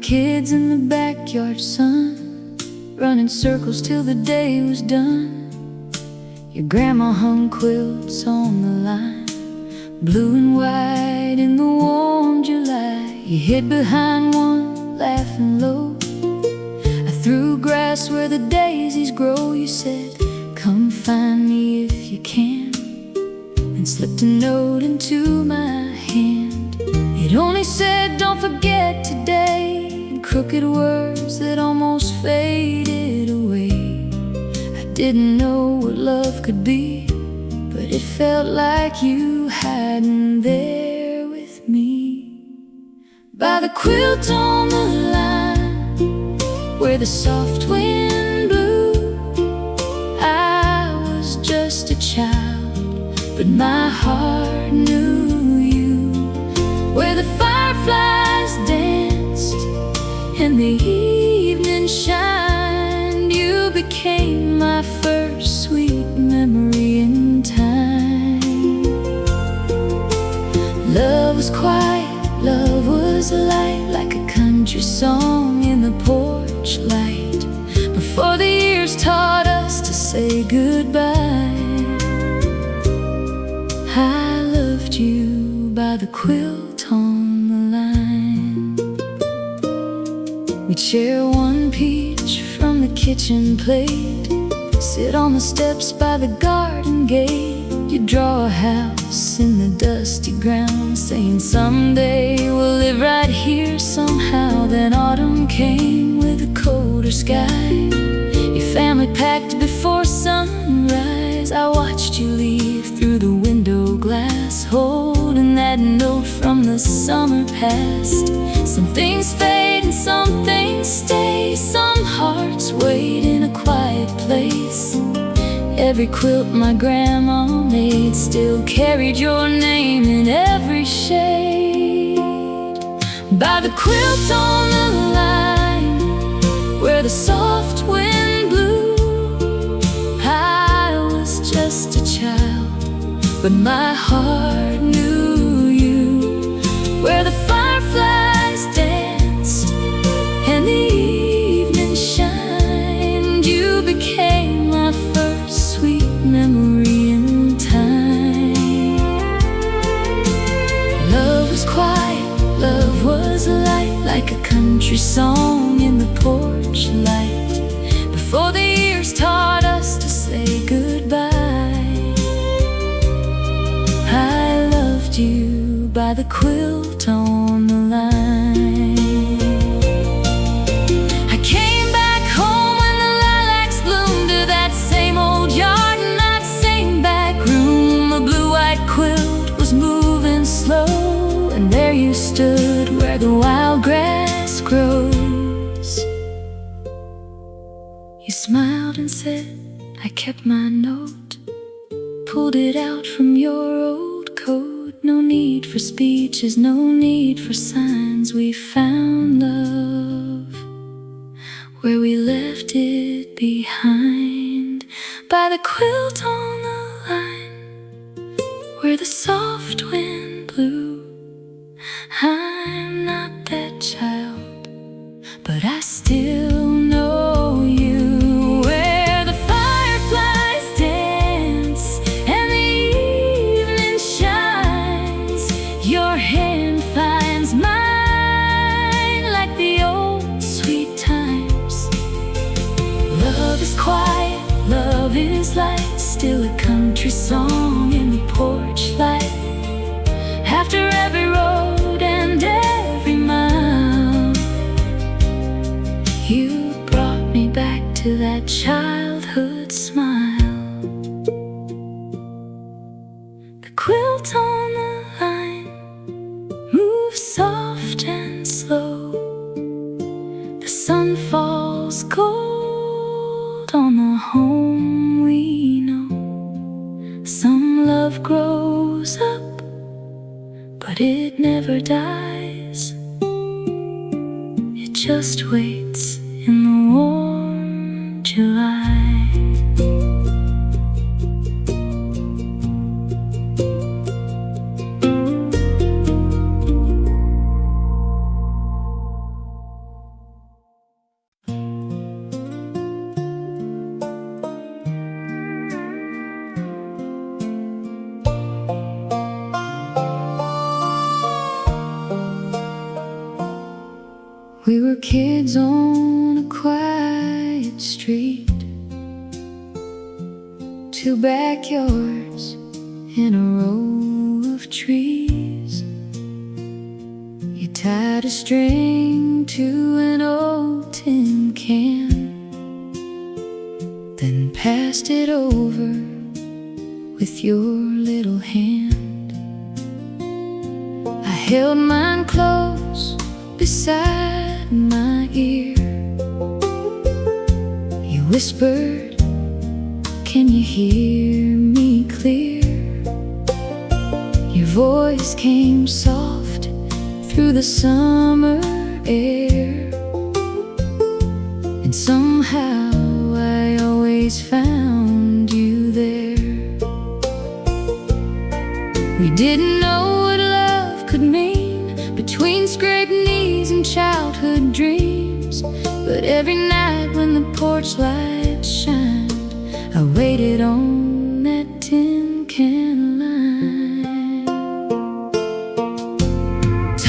kids in the backyard, son, running circles till the day was done. Your grandma hung quilts on the line, blue and white in the warm July. You hid behind one, laughing low. I threw grass where the daisies grow. You said, come find me if you can, and slipped a note into my hand. It only said, don't forget today, in crooked words that almost faded away. I didn't know what love could be, but it felt like you hiding there with me. By the quilt on the line, where the soft wind blew, I was just a child, but my heart knew you. Where the fireflies danced and the evening shined, you became my first sweet memory in time. Love was quiet, love was light, like a country song in the porch light, before the years taught us to say goodbye. I loved you by the quilt on the line. We'd share one peach from the kitchen plate, sit on the steps by the garden gate. You'd draw a house in the dusty ground, saying someday we'll live right here somehow. Then autumn came with a colder sky. Your family packed before sunrise. I watched you leave through the window glass, holding that note from the summer past. Some things fade and some things stay, some hearts wait in a quiet place. Every quilt my grandma made still carried your name in every shade. By the quilt on the line, where the soft wind blew, I was just a child, but my heart knew you. Where the fireflies danced and the evening shined, you became my first sweet memory in time. Love was quiet, love was light, like a country song in the porch light, before the years taught us to say goodbye. I loved you by the quilt on the line. I came back home when the lilacs bloomed, to that same old yard and that same back room. A blue-white quilt was moving slow, and there you stood where the wild grass grows. You smiled and said, I kept my note, pulled it out from your old coat. No need for speeches, no need for signs. We found love where we left it behind. By the quilt on the line, where the soft wind blew. I'm not that child, but I still know you. Where the fireflies dance and the evening shines, your hand finds mine like the old sweet times. Love is quiet, love is light, still a country song in the porch light. After every road and every mile, you brought me back to that childhood smile. The quilt on the line moves soft and slow. The sun falls gold on the home we know. Some love grows up, but it never dies. It just waits in the warm July. street, two backyards in a row of trees. You tied a string to an old tin can, then passed it over with your little hand. I held mine close beside my ear. You whispered, "Can you hear me clear?" Your voice came soft through the summer air, and somehow I always found you there. We didn't know what love could mean between scraped knees and childhood dreams, but every night when the porch light shined, I waited on that tin can line.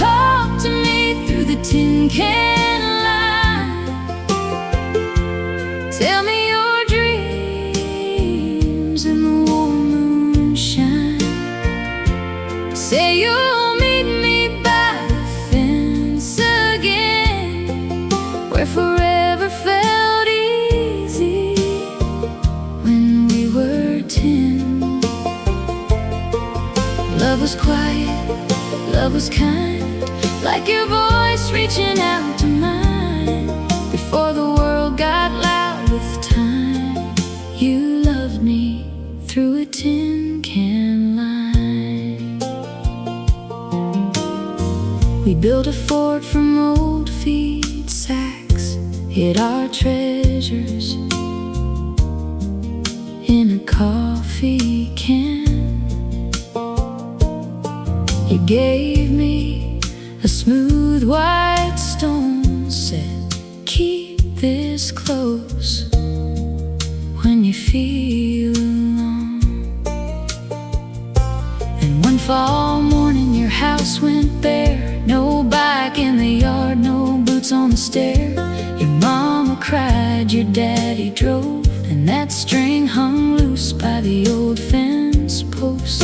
Talk to me through the tin can line. Tell me your dreams in the warm moonshine. Say you'll meet me by the fence again, where forever felt easy when we were 10. Love was quiet, love was kind, like your voice reaching out to mine. Before the world got loud with time, you loved me through a tin can line. We built a fort from old feed sacks, hid our treasures in a coffee can. You gave me a smooth white stone, said, "Keep this close when you feel alone." And one fall morning your house went bare, no bike in the yard, no boots on the stair. Your mama cried, your daddy drove, and that string hung loose by the old fence post.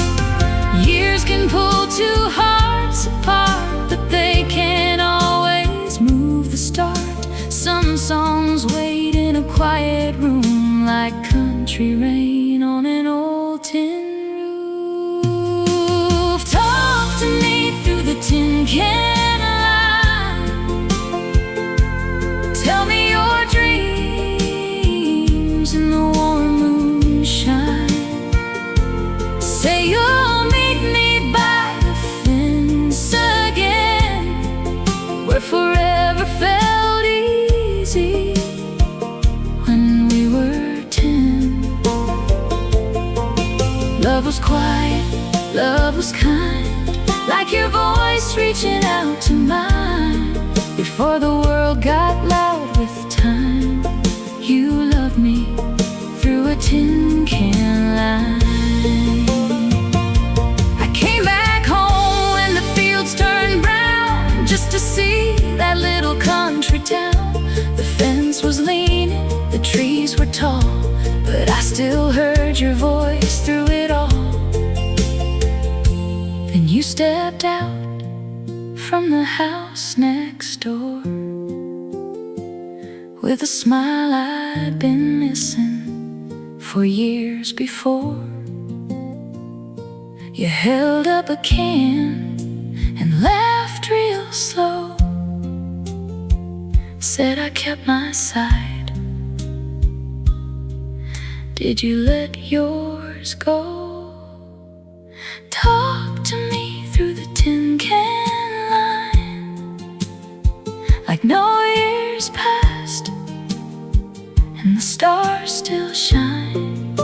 Years can pull two hearts apart, but they can't always move the start. Some songs wait in a quiet room like country rain on an old tin roof. Talk to me through the tin can line. Tell me your dreams in the warm moonshine. Say you'll meet me by the fence again, where forever felt easy when we were 10. Love was quiet, love was kind, like your voice reaching out to mine. Before the world got loud with time, you loved me through a tin can line. I came back home when the fields turned brown, just to see that little country town. The fence was leaning, the trees were tall, but I still heard your voice through it all. Then you stepped out from the house next door, with a smile I'd been missing for years before. You held up a can and laughed real slow, said I kept my side. Did you let yours go? Talk to me through the tin can line, like no years passed and the stars still shine.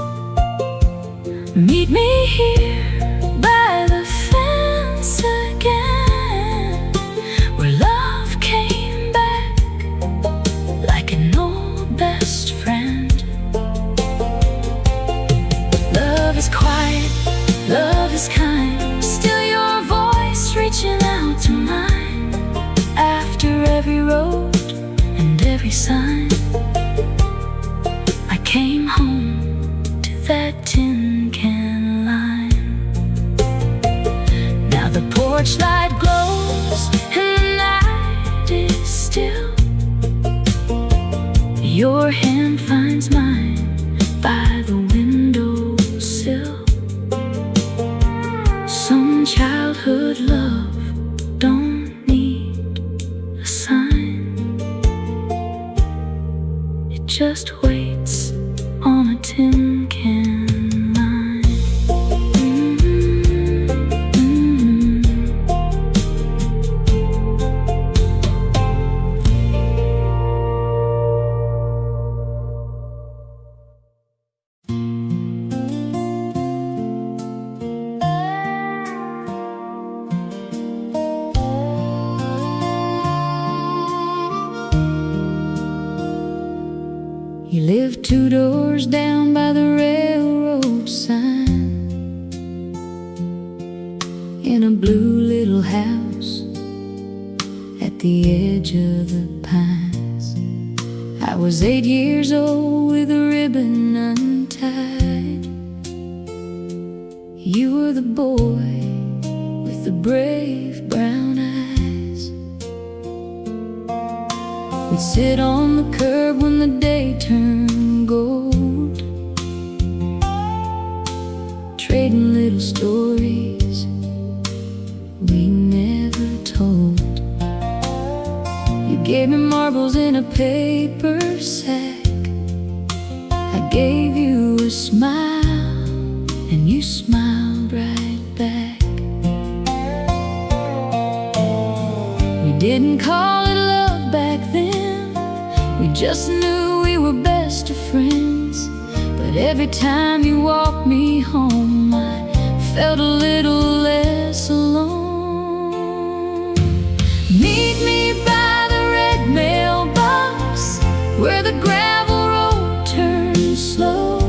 Meet me here by the fence again, where love came back like an old best friend. Love is quiet, love is kind, still your voice reaching out to mine. After every road and every sign, torchlight glows and the night is still. Your hand finds mine by the windowsill. Some childhood love don't need a sign. It just waits on a tin can line. You live 2 doors down by the railroad sign, in a blue little house at the edge of the pines. I was 8 years old with a ribbon untied. You were the boy with the brave brown eyes. We'd sit on the curb when the day turned gold, trading little stories we never told. You gave me marbles in a paper sack. I gave you a smile, and you smiled right back. We didn't call it love back then, we just knew we were best of friends. But every time you walked me home, I felt a little less alone. Meet me by the red mailbox, where the gravel road turns slow,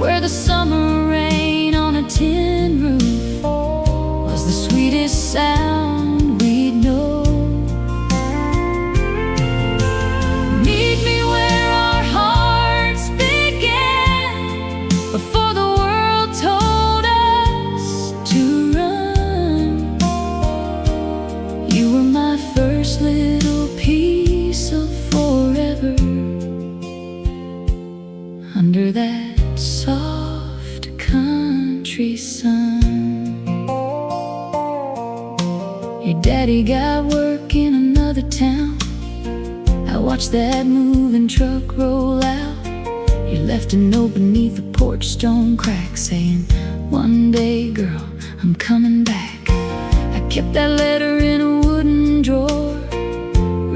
where the summer rain on a tin roof was the sweetest sound we'd know. Meet me where our hearts began, before the world told us to run. You were my first little piece of forever, under that soft country sun. Your daddy got work in another town. I watched that moving truck roll out. You left a note beneath the porch stone crack saying, "One day, girl, I'm coming back." I kept that letter in a wooden drawer,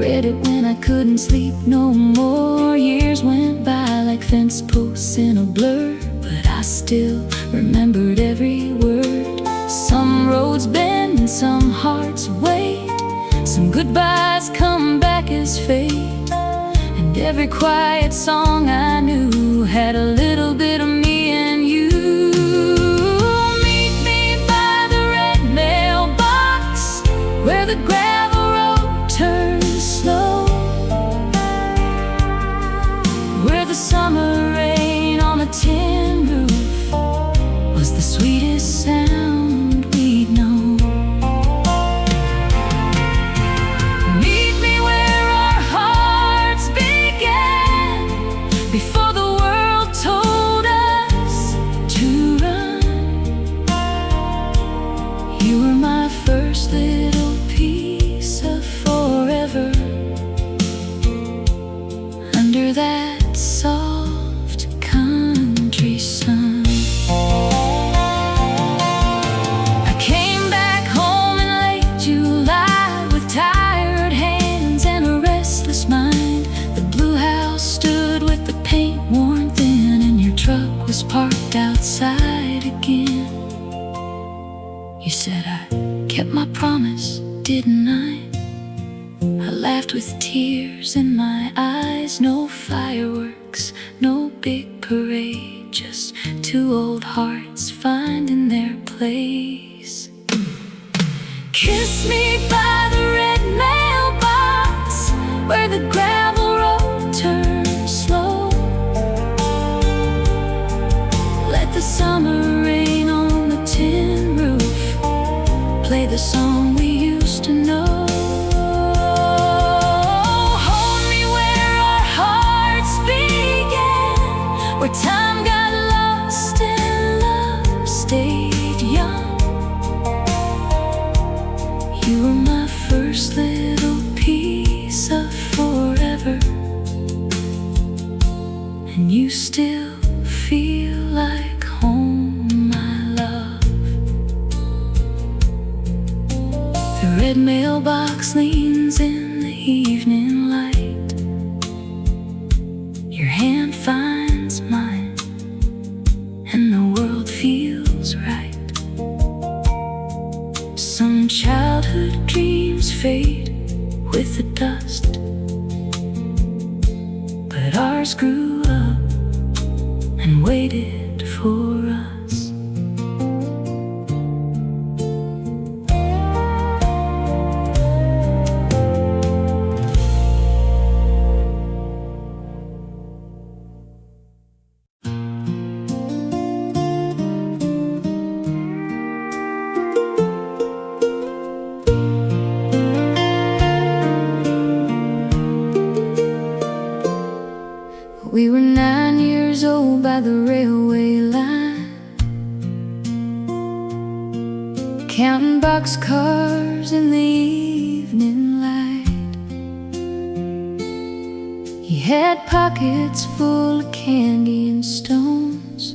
read it when I couldn't sleep no more. Years went by like fence posts in a blur, but I still remembered every word. Some roads bend and some hearts wait, some goodbyes come back as fate, and every quiet song I knew had a little bit of me and you. Meet me by the red mailbox, where the gravel road turns slow, where the summer rain on a tin roof was the sweetest sound we'd know. Meet me where our hearts began, before the world told us to run. You were my first little piece of forever, under that soft country sun. I came back home in late July with tired hands and a restless mind. The blue house stood with the paint worn thin, and your truck was parked outside again. You said I kept my promise, didn't I? I laughed with tears in my eyes. No fireworks, no big parade, just 2 old hearts finding their place. Kiss me by the red mailbox, where the gravel road turns slow. Let the summer rain on the tin roof you still feel like home, my love. The red mailbox leans in the evening light. Your hand finds mine, and the world feels right. Some childhood dreams fade with the dust, but ours grew up and waited for us. We were 9 years old by the railway line, counting boxcars in the evening light. He had pockets full of candy and stones.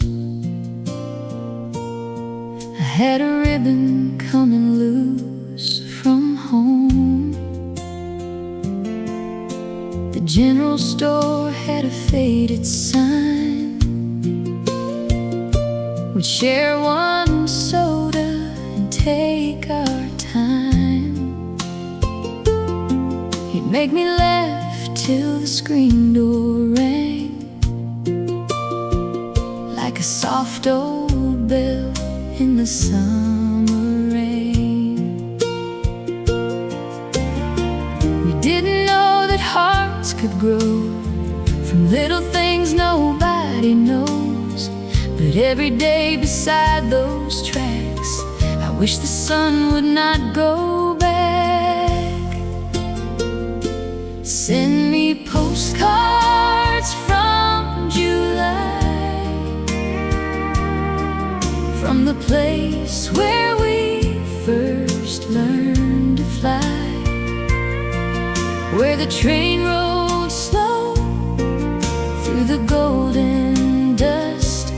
I had a ribbon coming loose from home. The general store had a faded sign. We'd share one soda and take our time. He'd make me laugh till the screen door rang, like a soft old bell in the summer rain. We didn't know that hearts could grow from little things nobody knows. But every day beside those tracks, I wish the sun would not go back. Send me postcards from July, from the place where we first learned to fly, where the train rolled slow through the golden dust,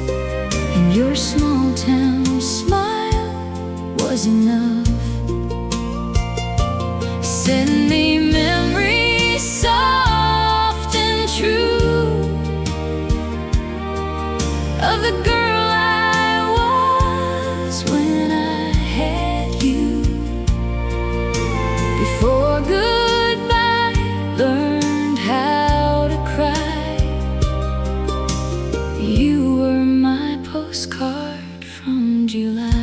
and your small town smile was enough. Send me memories soft and true of the girl I was when I had you. Before goodbye learned how to cry, you were my postcard from July.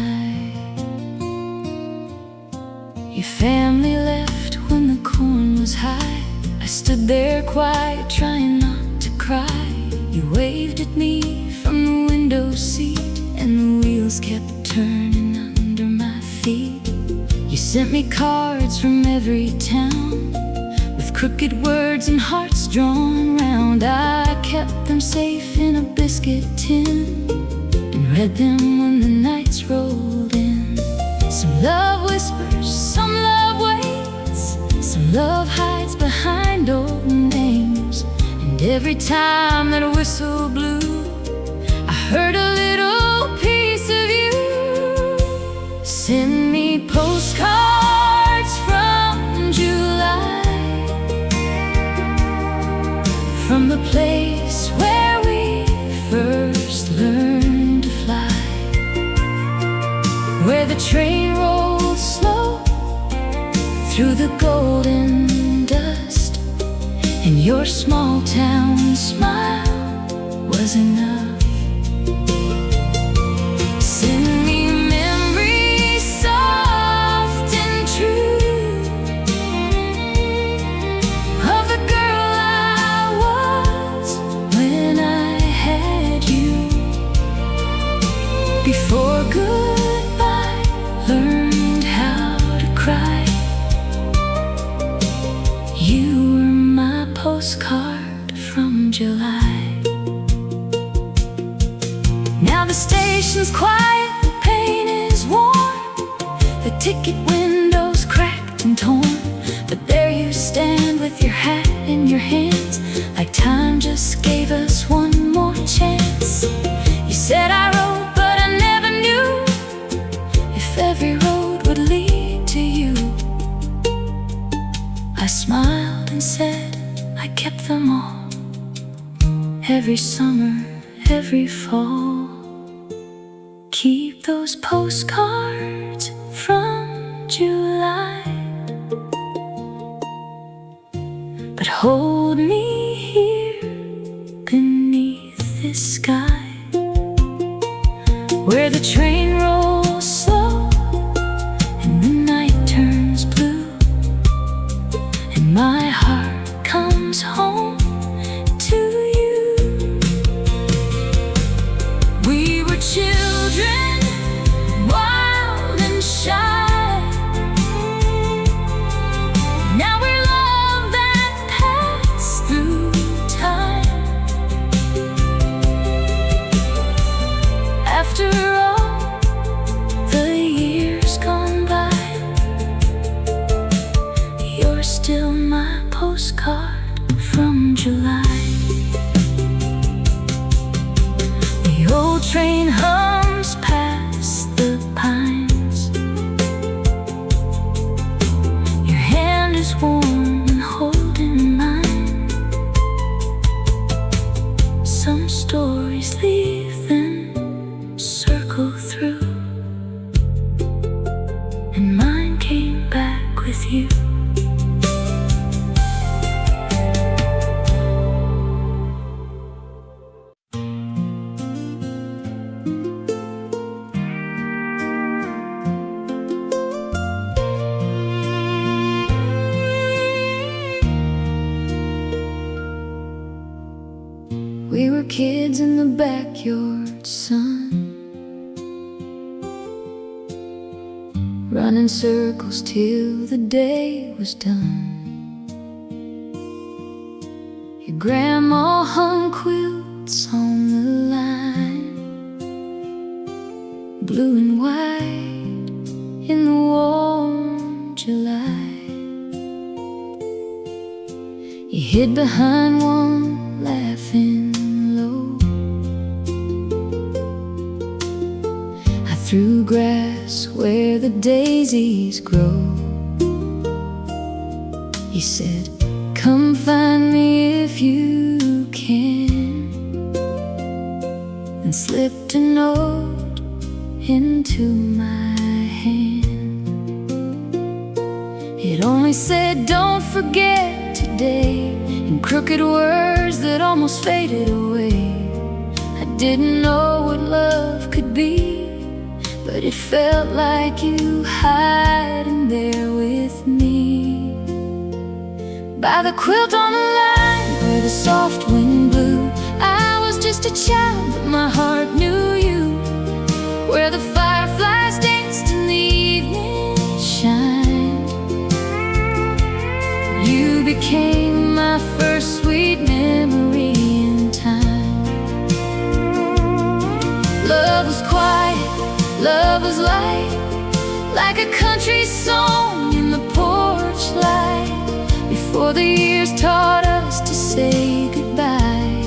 Your family left when the corn was high. I stood there quiet, trying not to cry. You waved at me from the window seat, and the wheels kept turning under my feet. You sent me cards from every town, with crooked words and hearts drawn round. I kept them safe in a biscuit tin, and read them when the nights rolled in. Some love whispers, some love waits, some love hides behind old names. And every time that whistle blew, I heard a little piece of you. Send me postcards from July, from the place where we first learned to fly, where the train rolled slow through the golden dust, and your small town smile was enough. Send me memories soft and true of the girl I was when I had you. Before goodbye learned how to cry, you were my postcard from July. Now the station's quiet, the paint is warm, the ticket windows cracked and torn, but there you stand with your hat in your hands, like time just gave us one more said I kept them all, every summer, every fall. Keep those postcards from July, but hold me here beneath this sky, where the train rolls slow and the night turns blue, and my heart comes home to you. We were children, wild and shy. Now we're love that passed through time. After all the years gone by, you're still my postcard from July. The old train hums past the pines. Your hand is warm and holding mine. Some stories leave then circle through, and mine came back with you. We were kids in the backyard, son, running circles till the day was done. Your grandma hung quilts on the line, blue and white in the warm July. You hid behind one, laughing low. I threw grass where the daisies grow. You said, come find me if you can, and slipped a note into my hand. It only said, don't forget today, in crooked words that almost faded away. I didn't know what love could be, but it felt like you hiding there with me. By the quilt on the line where the soft wind blew, I was just a child, but my heart knew you. Where the fireflies danced in the evening shine, you became my first sweet memory in time. Love was quiet, love was light, like a country song in the porch light, before the years taught us to say goodbye.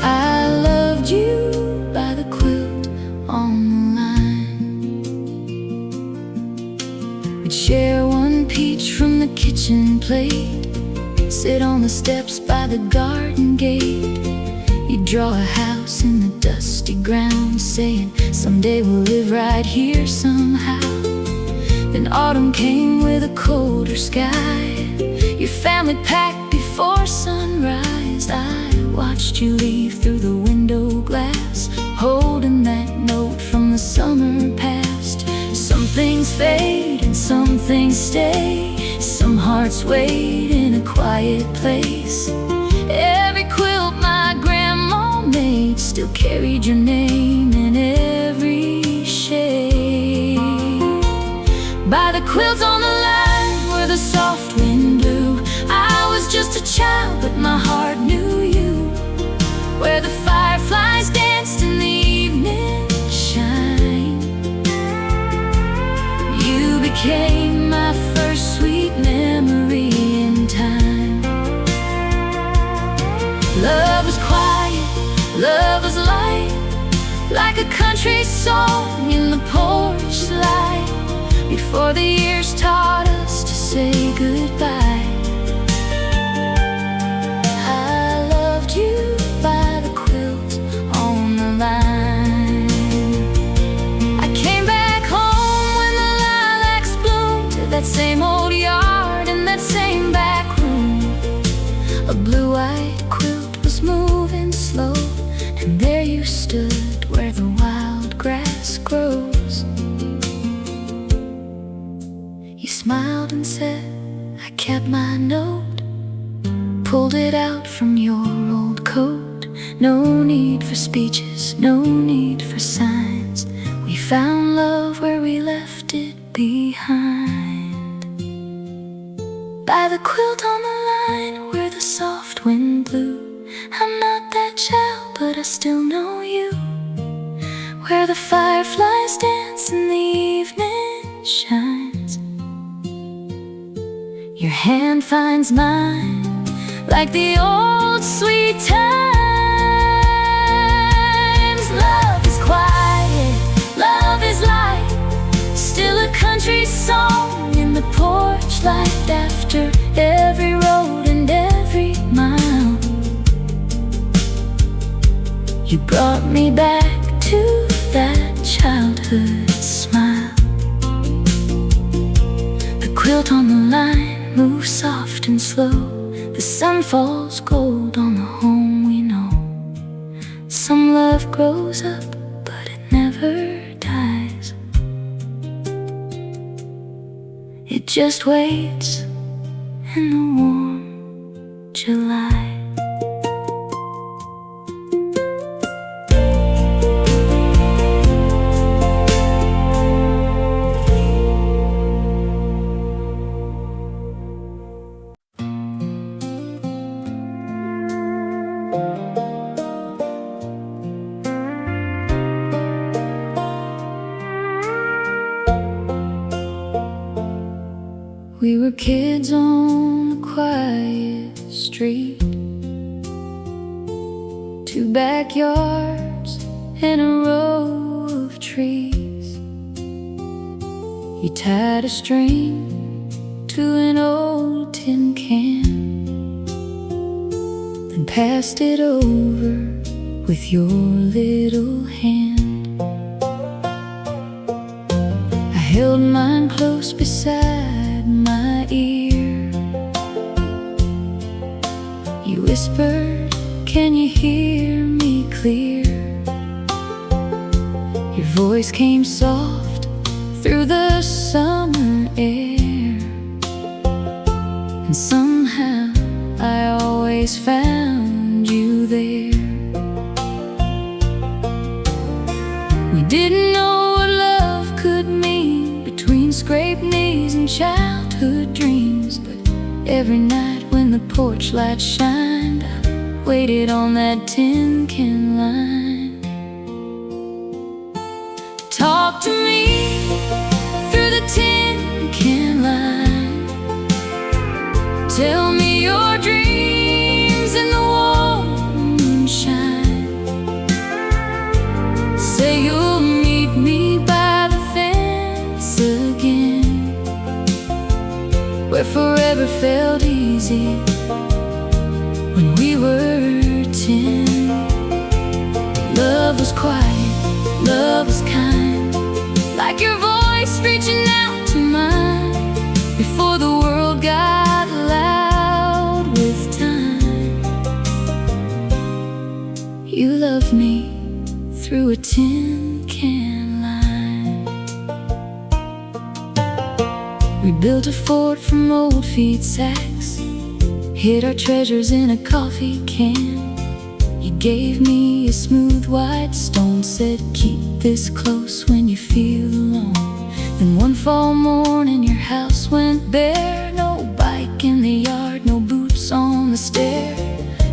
I loved you by the quilt on the line. We'd share one peach from the kitchen plate, sit on the steps by the garden gate. You'd draw a house in the dusty ground, saying, someday we'll live right here somehow. Then autumn came with a colder sky. Your family packed before sunrise. I watched you leave through the window glass, holding that note from the summer past. Some things fade and some things stay. Some hearts wait in a quiet place. Every quilt my grandma made still carried your name in every shade. By the quilts on the line where the soft wind blew, I was just a child, but my heart knew you. Where the fireflies danced in the evening shine, you became my first sweet memory in time. Love was quiet, love was light, like a country song in the porch light, before the years taught us to say goodbye. I loved you by the quilt on the line. I came back home when the lilacs bloomed, to that same old yard in that same back room. A blue-eyed quilt was moving slow, and there you stood where the wild grass grows. You smiled and said, I kept my note, pulled it out from your old coat. No need for speeches, no need for signs. We found love where we left it behind. By the quilt on the line where the soft wind blew. I'm not that child, but I still know you. Where the fireflies dance and the evening shines. Your hand finds mine like the old sweet times. Love is quiet, love is light, still a country song in the porch light after every road and every mile. You brought me back to that childhood smile. The quilt on the line moves soft and slow. The sun falls gold on the home we know. Some love grows up, but it never dies. It just waits in the warm July. We were kids on a quiet street, two backyards and a row of trees. You tied a string to an old tin can, then passed it over with your little hand. I held mine close beside my ear. You whispered, can you hear me clear? Your voice came soft through the summer air, and somehow I always found you there. We didn't know what love could mean between scraped knees and childhood dreams, but every night when the porch light shined, I waited on that tin can line. Talk to me through the tin can line. Tell me your dreams in the warm moonshine. Say you'll meet me by the fence again, where forever felt easy when we were 10. Love was quiet, love was kind, like your voice reaching out to mine, before the world got loud with time. You loved me through a tin can line. We built a fort from old feed sacks, hid our treasures in a coffee can. You gave me a smooth white stone, said keep this close when you feel alone. Then one fall morning your house went bare, no bike in the yard, no boots on the stair.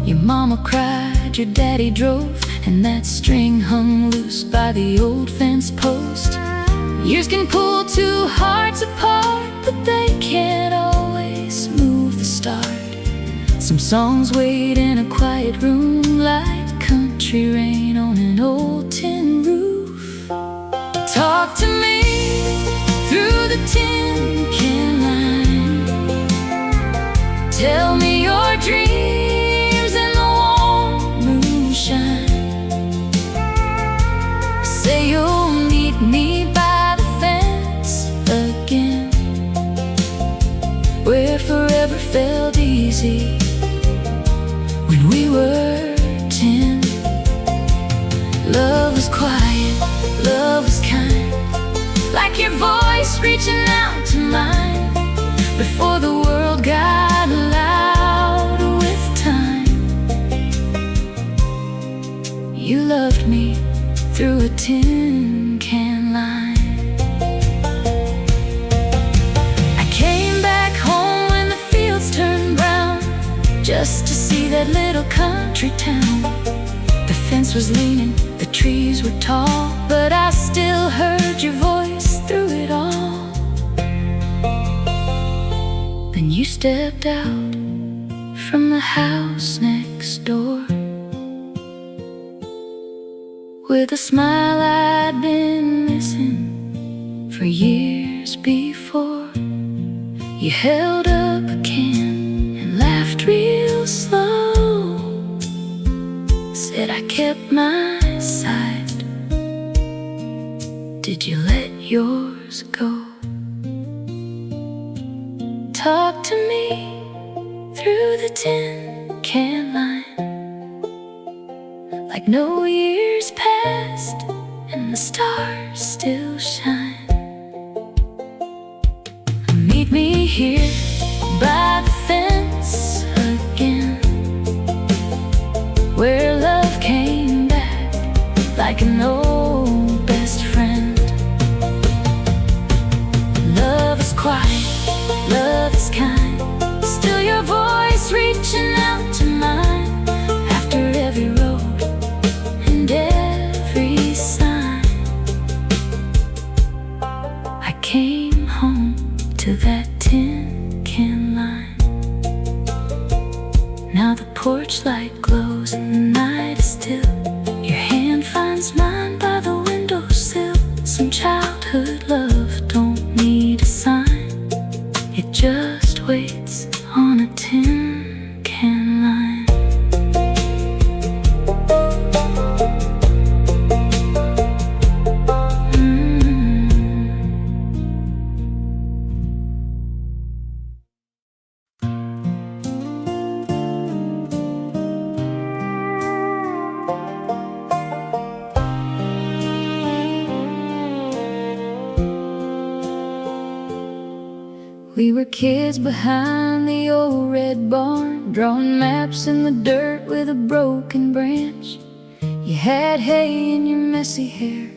Your mama cried, your daddy drove, and that string hung loose by the old fence post. Years can pull two hearts apart, but they can't always move the start. Some songs wait in a quiet room like country rain on an old tin roof. Talk to me through the tin can line. Tell me your dreams in the warm moonshine. Say you'll meet me by the fence again, where forever felt easy when we were 10. Love was quiet, love was kind, like your voice reaching out to mine, before the world got loud with time. You loved me through a tin can line. I came back home when the fields turned brown, just to see that little country town. The fence was leaning, the trees were tall, but I still heard your voice through it all. Then you stepped out from the house next door, with a smile I'd been missing for years before. You held up a can and laughed real slow, said I kept my side. Did you let yours go? Talk to me through the tin can line, like no years passed and the stars still shine. Meet me here by the fence again, where love came back like an old best friend. Love is quiet, love is kind, still your voice reaching out to mine, after every road and every sign. I came home to that tin can line. Now the porch light glows and the night is still. Your hand finds mine by the windowsill. Some childhood love don't need a sign, it just waits on a tin can line. We were kids behind the old red barn, drawing maps in the dirt with a broken branch. You had hay in your messy hair,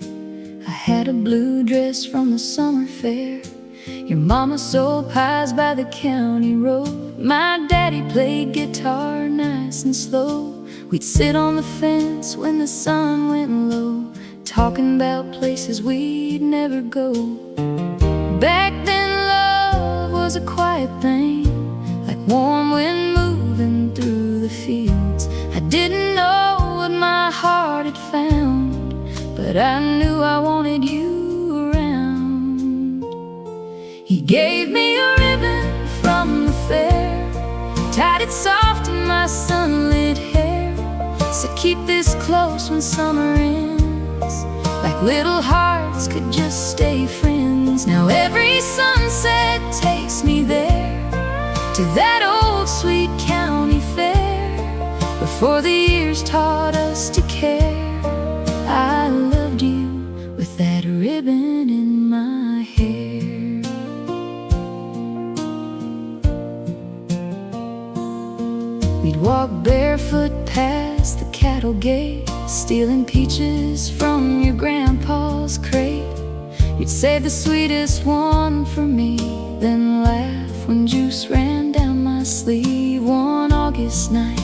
I had a blue dress from the summer fair. Your mama sold pies by the county road, my daddy played guitar nice and slow. We'd sit on the fence when the sun went low, talking about places we'd never go. Back then love was a quiet thing, like warm wind moving through the fields. I didn't know what my heart had found, but I knew I wanted you around. He gave me a ribbon from the fair, tied it soft in my sunlit hair, said keep this close when summer ends, like little hearts could just stay friends. Now every sunset takes me there, to that old sweet county fair, before the years taught us to care. I loved you with that ribbon in my hair. We'd walk barefoot past the cattle gate, stealing peaches from your grandpa's crate. You'd save the sweetest one for me, then laugh when juice ran down my sleeve. One August night,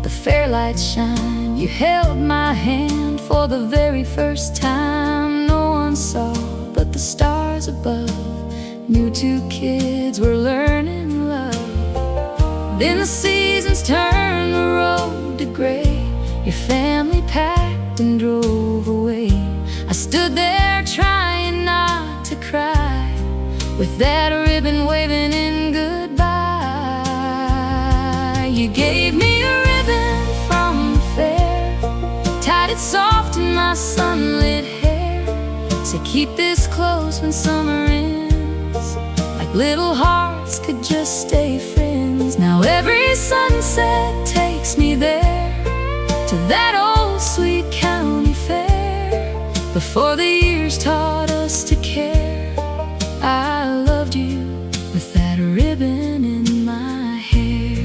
the fair lights shine, you held my hand for the very first time. No one saw but the stars above, knew two kids were learning love. Then the seasons turned the road to gray, your family packed and drove away. I stood there trying not to cry, with that ribbon waving in goodbye. You gave me a ribbon from the fair, tied it soft in my sunlit hair. Said keep this close when summer ends, like little hearts could just stay friends. Now every sunset takes me there, to that old sweet county fair, before the years taught us to care. I loved you with that ribbon in my hair.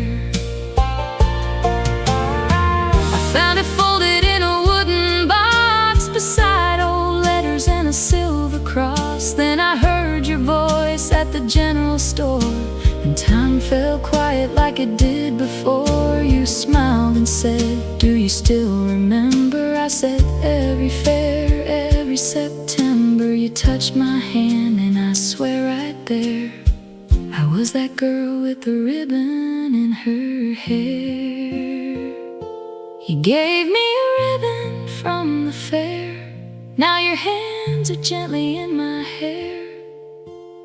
I found it folded in a wooden box, beside old letters and a silver cross. Then I heard your voice at the general store, and time fell quiet like it did before. You smiled and said, do you still remember? I said, every fair, every September. You touched my hand and I swear right there, I was that girl with the ribbon in her hair. You gave me a ribbon from the fair, now your hands are gently in my hair.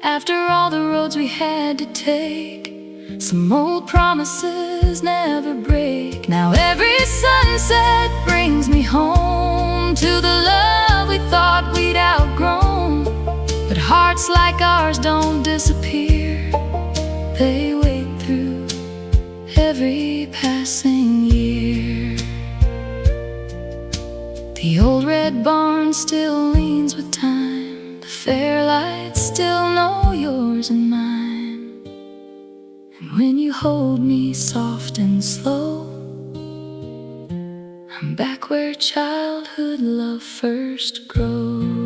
After all the roads we had to take, some old promises never break. Now every sunset brings me home to the love we thought we'd outgrown. But hearts like ours don't disappear, they wait through every passing year. The old red barn still leans with time, the fair lights still know yours and mine. And when you hold me soft and slow, I'm back where childhood love first grows.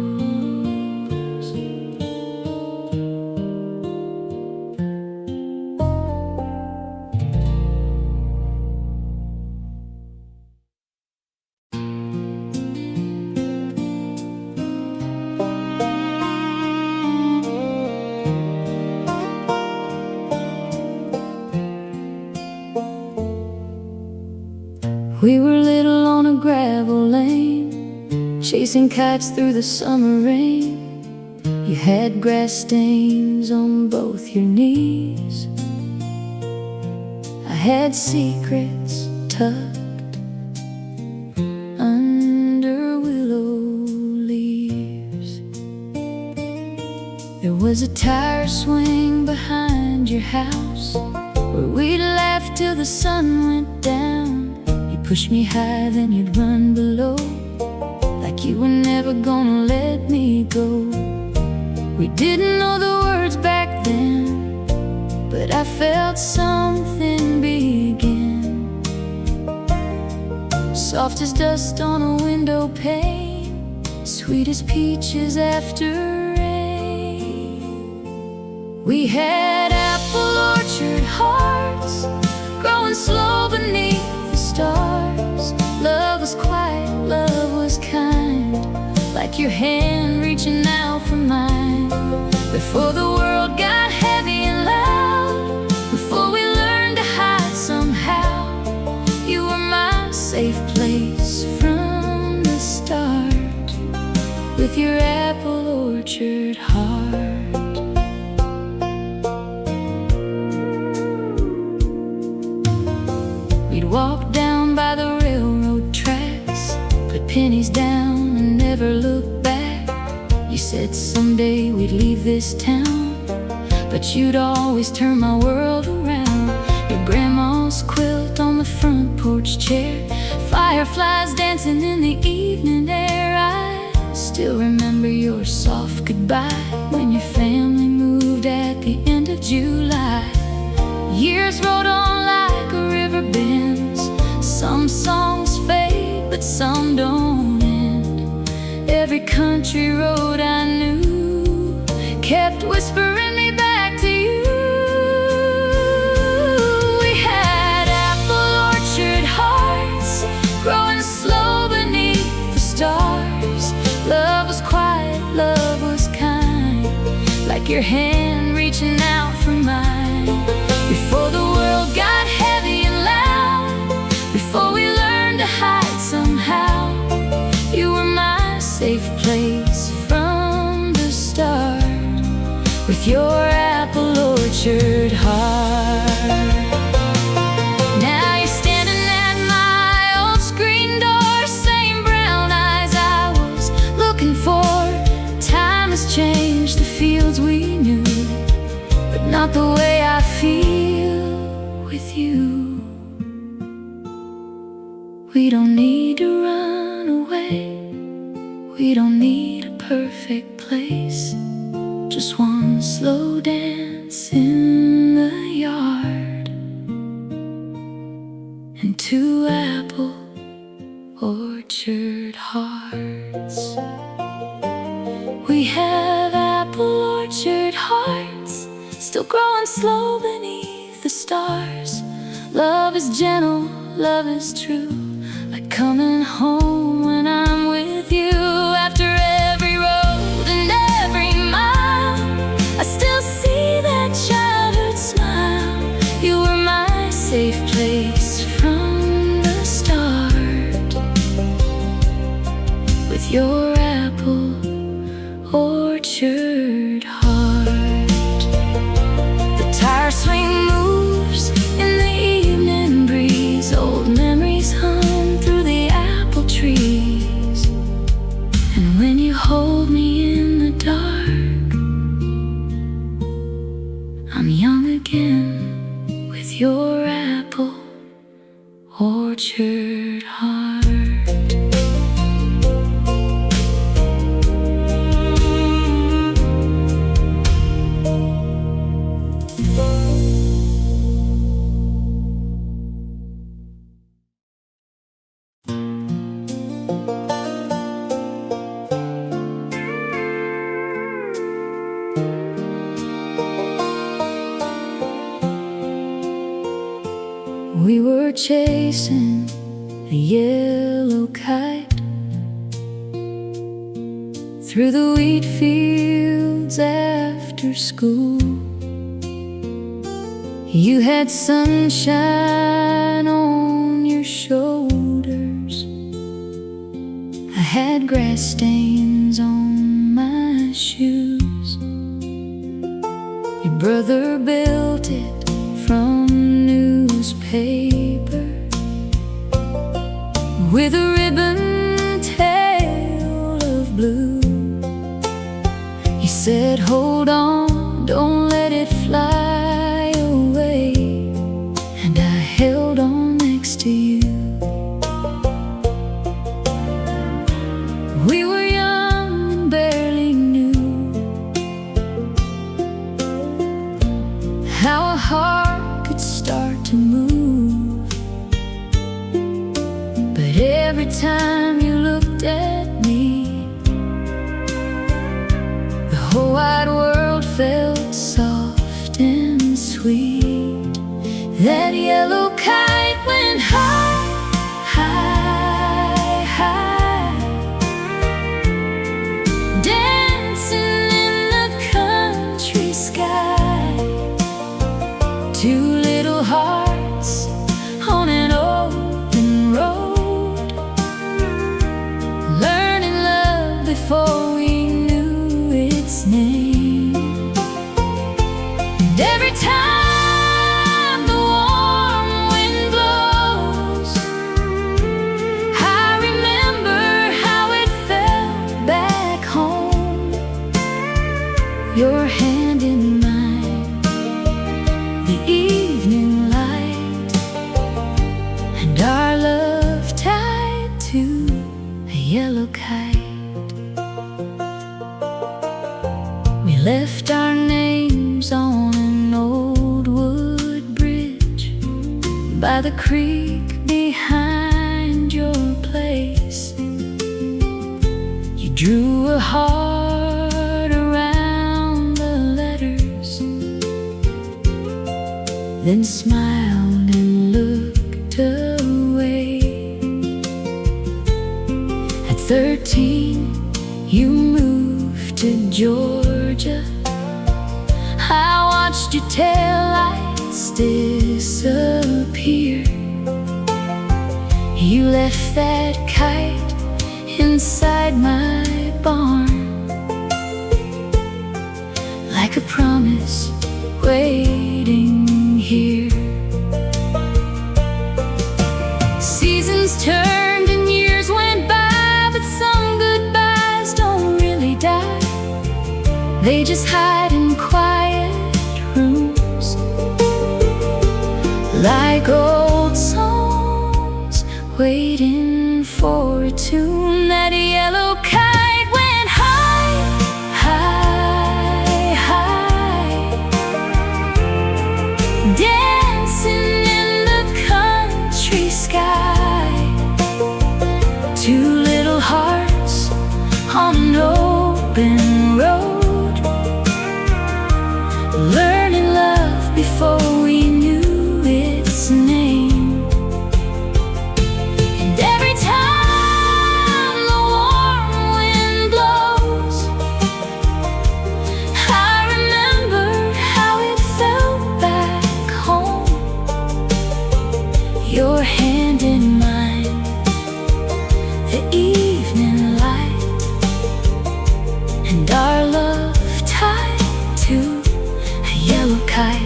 We were little on a gravel lane, chasing kites through the summer rain. You had grass stains on both your knees. I had secrets tucked under willow leaves. There was a tire swing behind your house, where we'd laugh till the sun went down. Push me high, then you'd run below, like you were never gonna let me go. We didn't know the words back then, but I felt something begin. Soft as dust on a window pane, sweet as peaches after rain. We had apple orchard hearts, growing slow beneath the stars. Love was quiet, love was kind, like your hand reaching out for mine. Before the world got heavy and loud, before we learned to hide somehow, you were my safe place from the start, with your apple orchard heart. We'd walk down by the railroad tracks, put pennies down and never look back. You said someday we'd leave this town, but you'd always turn my world around. Your grandma's quilt on the front porch chair, fireflies dancing in the evening air. I still remember your soft goodbye when your family moved at the end of July. Years rolled on like a river bends, some songs fade but some don't end. Every country road I knew kept whispering me back to you. We had apple orchard hearts, growing slow beneath the stars. Love was quiet, love was kind, like your hand reaching out for mine. Before the world got heavy and loud, before we learned to hide somehow, you were my safe place from the start, with your apple orchard heart. Now you. We don't need to run away. We don't need a perfect place. Just one slow dance in the yard and two apple orchard hearts. We have apple orchard hearts, still growing slow beneath the stars. Love is gentle, love is true, like coming home when I'm with you. After every road and every mile, I still see that childhood smile. You were my safe place from the start, with your apple orchard heart. The tire swing moves in the evening breeze, old memories hum through the apple trees. And when you hold me in the dark, I'm young again with your apple orchard heart. We were chasing a yellow kite through the wheat fields after school. You had sunshine on your shoulders, I had grass stains on my shoes. Your brother built it from newspaper with a ribbon tail of blue. He said, hold on, don't let it fly away. And I held on next to you. We were young and barely knew how a heart could start to move. But every time you looked at me, the whole wide world felt soft and sweet. That yellow kite went high, high, high, dancing in the country sky. Two little hearts on an open road, learning love before we knew its name. And every time the warm wind blows, I remember how it felt back home. Your hand in mine, the evening light, and our love tied to a yellow kite. We left our names on an old wood bridge by the creek behind your place. You drew a heart around the letters, then smiled and looked away. At 13, you moved to Georgia. I watched your taillights disappear. You left that kite inside my barn, like a promise waiting here. Seasons turned and years went by, but some goodbyes don't really die. They just hide in quiet rooms, like like old songs, waiting for a tune. That yellow kite went high, high, high, dancing in the country sky. Two little hearts on an open road, learning love before we knew its name. And every time the warm wind blows, I remember how it felt back home. Your hand in mine, the evening light, and our love tied to a yellow kite.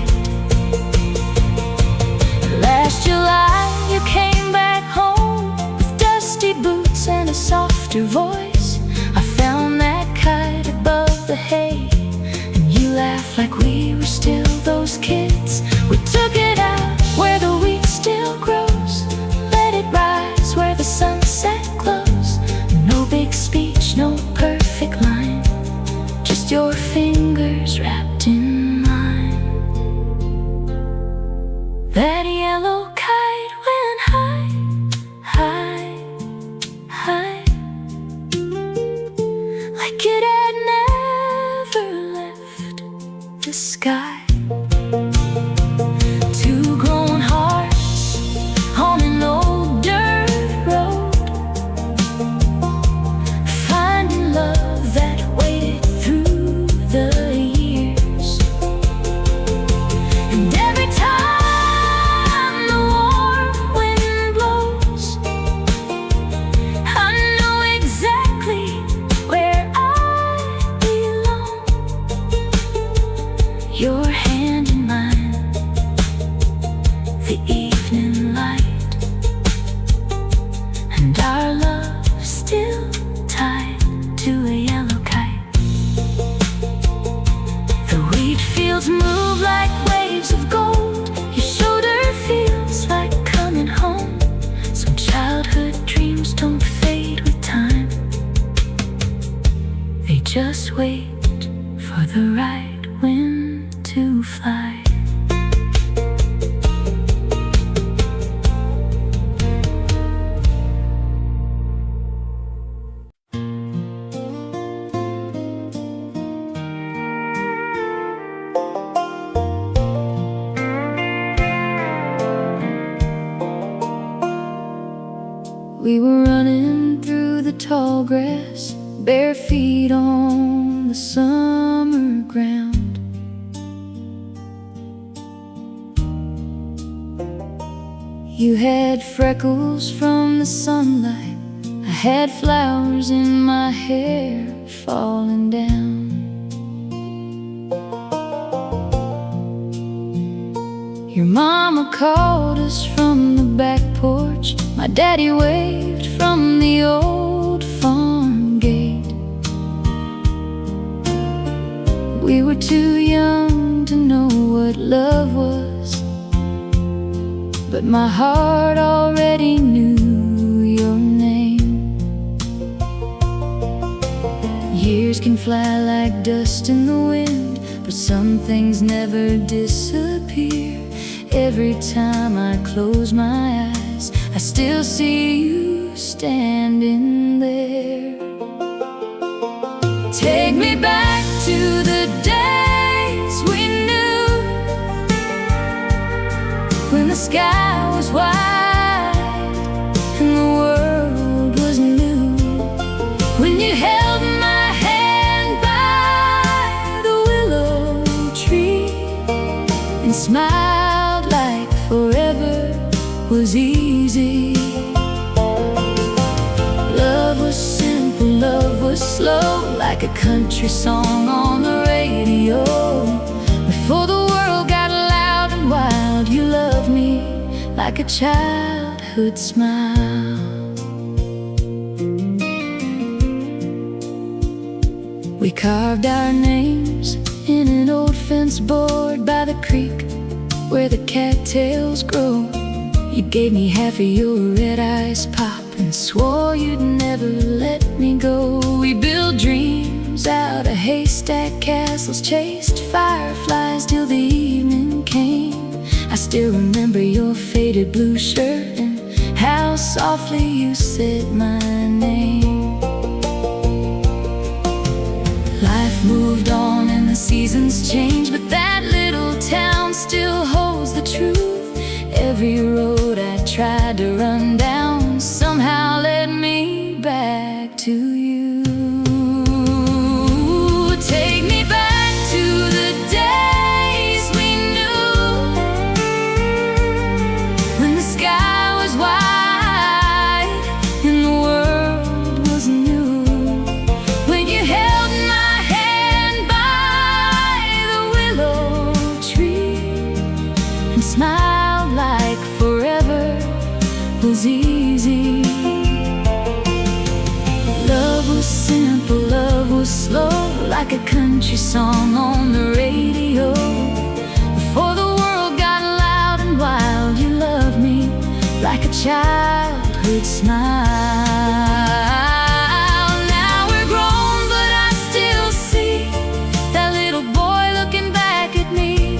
Last July you came back home with dusty boots and a softer voice. I found that kite above the hay, and you laughed like we were still those kids. We took it out where the wheat still grows, let it rise where the sunset glows. No big speech, no perfect line, just your fingers wrapped in mine. That yellow kite went high, high, high, like it had never left the sky. Two grown hearts on an old dirt road, finding love that waited through the years. And every time the warm wind blows, I know exactly where I belong. Your hand in mine, the evening light, and our love still tied to a yellow kite. The wheat fields move like waves of gold, your shoulder feels like coming home. Some childhood dreams don't fade with time, they just wait for the right wind to fly. We were running through the tall grass, bare feet on the summer ground. You had freckles from the sunlight, I had flowers in my hair falling down. Your mama called us from the back porch, my daddy waved from the old farm gate. We were too young to know what love was, but my heart already knew your name. Years can fly like dust in the wind, but some things never disappear. Every time I close my eyes, I still see you standing there. Take me back to the days we knew, when the sky was wide and the world was new. When you held my hand by the willow tree and smiled like forever was easy. Love was simple, love was slow, like a country song on the radio. Before the world got loud and wild, you loved me like a childhood smile. We carved our names in an old fence board by the creek where the cattails grow. You gave me half of your red eyes pop and swore you'd never let me go. We built dreams out of haystack castles, chased fireflies till the evening came. I still remember your faded blue shirt and how softly you said my name. Life moved on and the seasons changed, but that little town still holds the truth. Every road I tried to run down somehow led me back to you. Take me back to the days we knew, when the sky was white and the world was new. When you held my hand by the willow tree and smiled like forever was easy. Love was simple, love was slow, like a country song on the radio. Before the world got loud and wild, you loved me like a childhood smile. Now we're grown, but I still see that little boy looking back at me,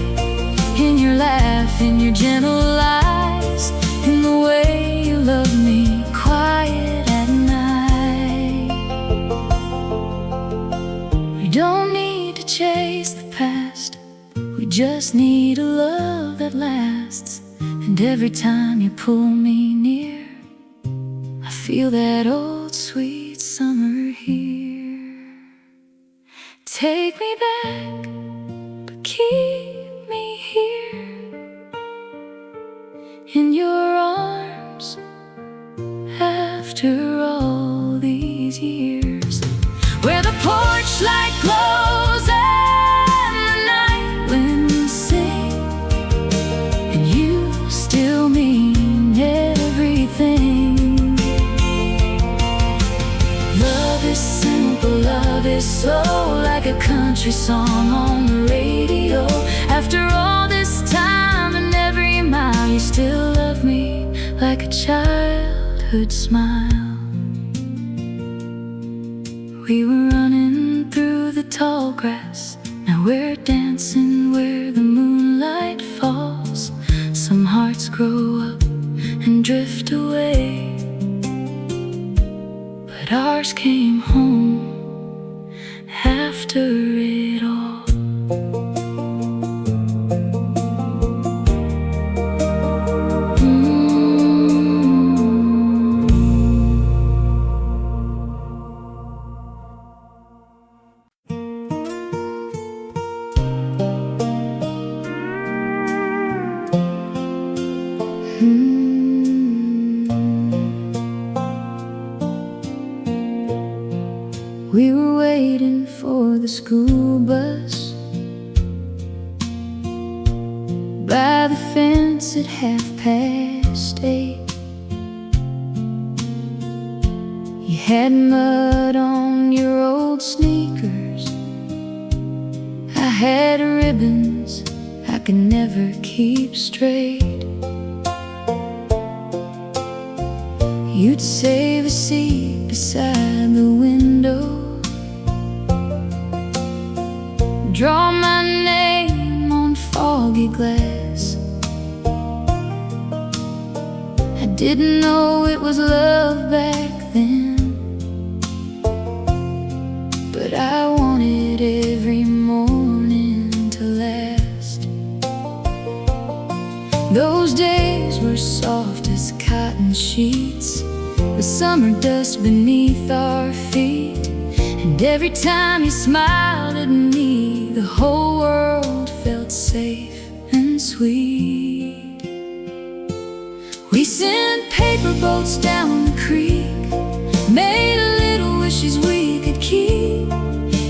in your laugh, in your gentle eyes, in the way you love me quiet at night. We don't need to chase the past, we just need a love that lasts. And every time you pull me near, I feel that old sweet summer here. Take me back, but keep me here in your arms after all these years, where the porch light glows and the night winds sing, and you still mean everything. Love is simple, love is slow, like a country song on the radio. After all this time and every mile, you still love me like a childhood smile. We were running through the tall grass, now we're dancing where the moonlight falls. Some hearts grow up and drift away, but ours came home after it all. We were waiting for the school bus by the fence at 8:30. You had mud on your old sneakers, I had ribbons I could never keep straight. You'd save a seat beside the window, draw my name on foggy glass. I didn't know it was love back then, but I wanted every morning to last. Those days were soft as cotton sheets, with summer dust beneath our feet. And every time you smiled at me, the whole world felt safe and sweet. We sent paper boats down the creek, made little wishes we could keep.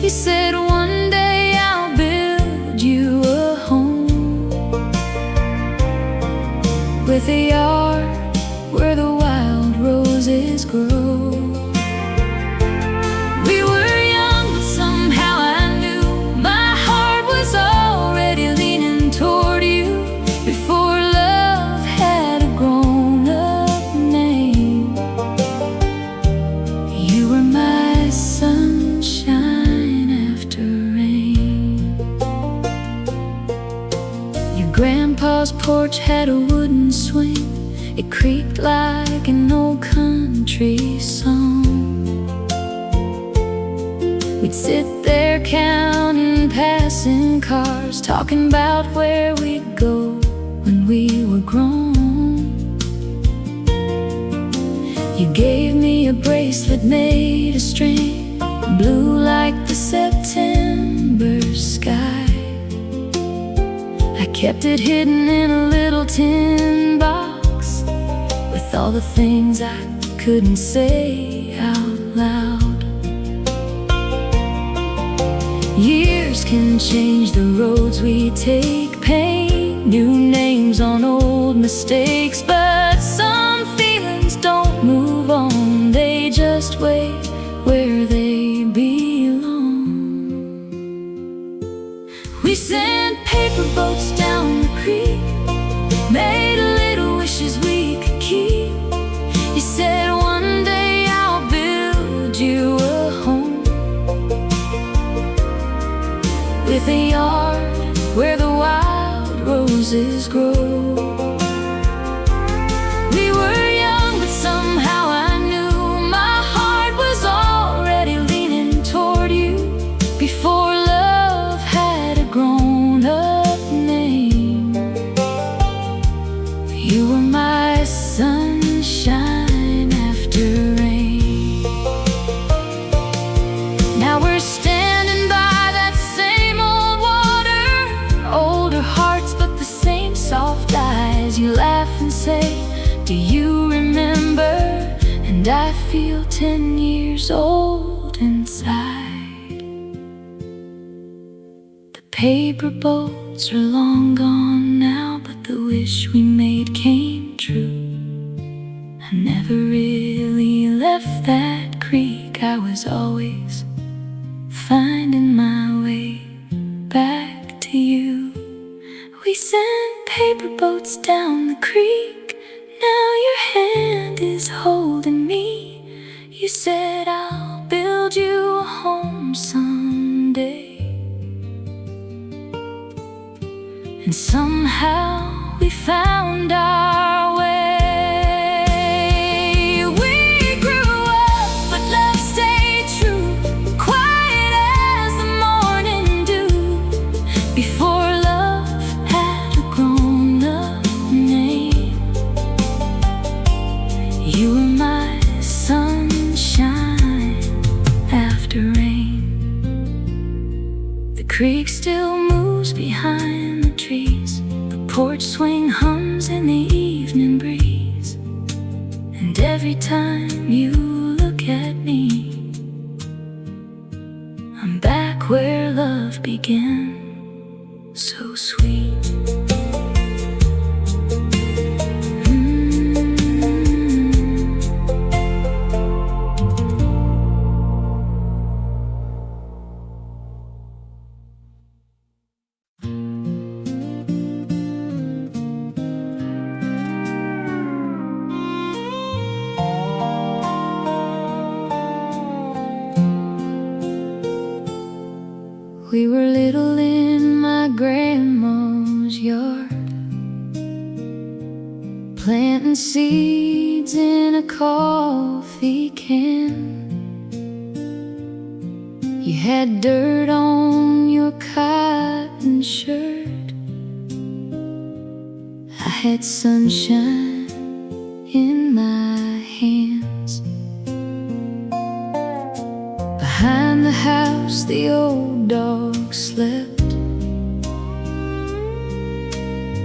You said one day I'll build you a home, with a yard where the wild roses grow. We were young, but somehow I knew my heart was already leaning toward you before love had grown. porch had a wooden swing. It creaked like an old country song. We'd sit there counting passing cars, talking about where we'd go when we were grown. You gave me a bracelet made of string, blue like the September sky. I kept it hidden in a little tin box with all the things I couldn't say out loud. Years can change the roads we take, paint new names on old mistakes, but some feelings don't move on, they just wait where they belong. We sent paper boats down the creek, made little wishes we could keep. You said one day I'll build you a home, with a yard where the wild roses grow. We were young, but somehow I knew my heart was already leaning toward you, before love had a grown-up name. You were my sunshine after rain. Now we're standing by that same old water, older hearts but the same soft eyes. You laugh and say, do you remember? And I feel 10 years old inside. The paper boats are long gone now, but the wish we made came true. I never really left that creek, I was always finding my way back to you. We sent paper boats down the creek, now your hand is holding me. You said I'll build you a home someday. And somehow we found our way. We grew up, but love stayed true, quiet as the morning dew, before love had a grown-up name. You were my sunshine after rain. The creek still moves behind the trees, the porch swing hums in the evening breeze, and every time you look at me, I'm back where love began, so sweet. We were little in my grandma's yard, planting seeds in a coffee can. You had dirt on your cotton shirt, I had sunshine in my hands. Behind the house the old dog slept,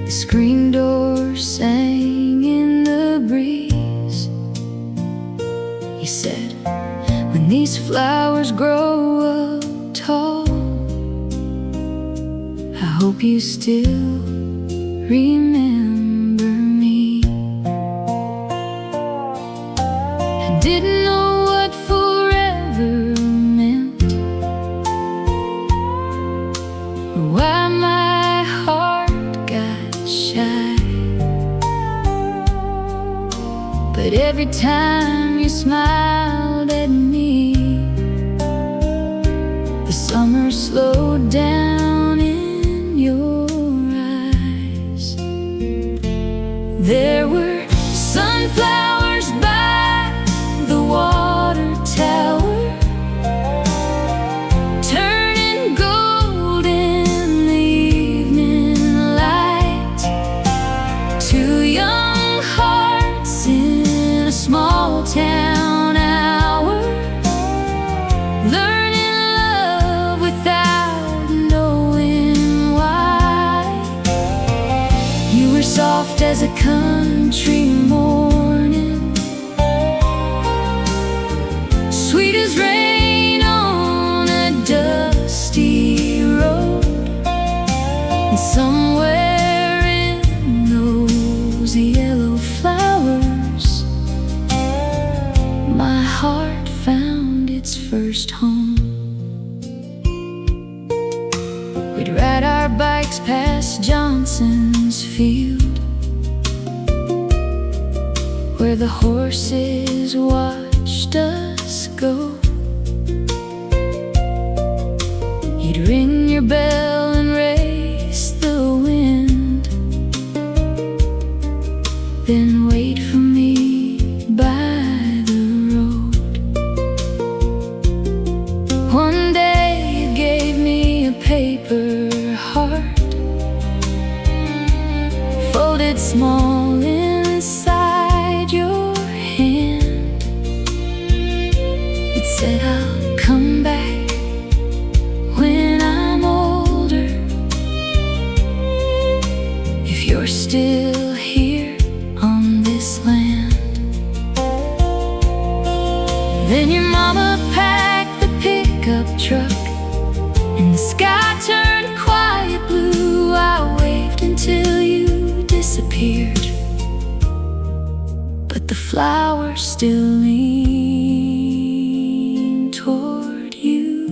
the screen door sang in the breeze. You said, when these flowers grow up tall, I hope you still remember me. I didn't know what forever meant, or why my heart got shy, but every time you smiled at me, the summer slowed down in your eyes. tracks past Johnson's field, where the horses watched us go. You'd ring your bell and race the wind, then wait for me by the road. One day you gave me a paper heart, folded small inside your hand. It said, I'll come back when I'm older, if you're still here on this land. Then your mama packed the pickup truck, and the sky turned quiet blue. I waved until you disappeared, but the flowers still lean toward you.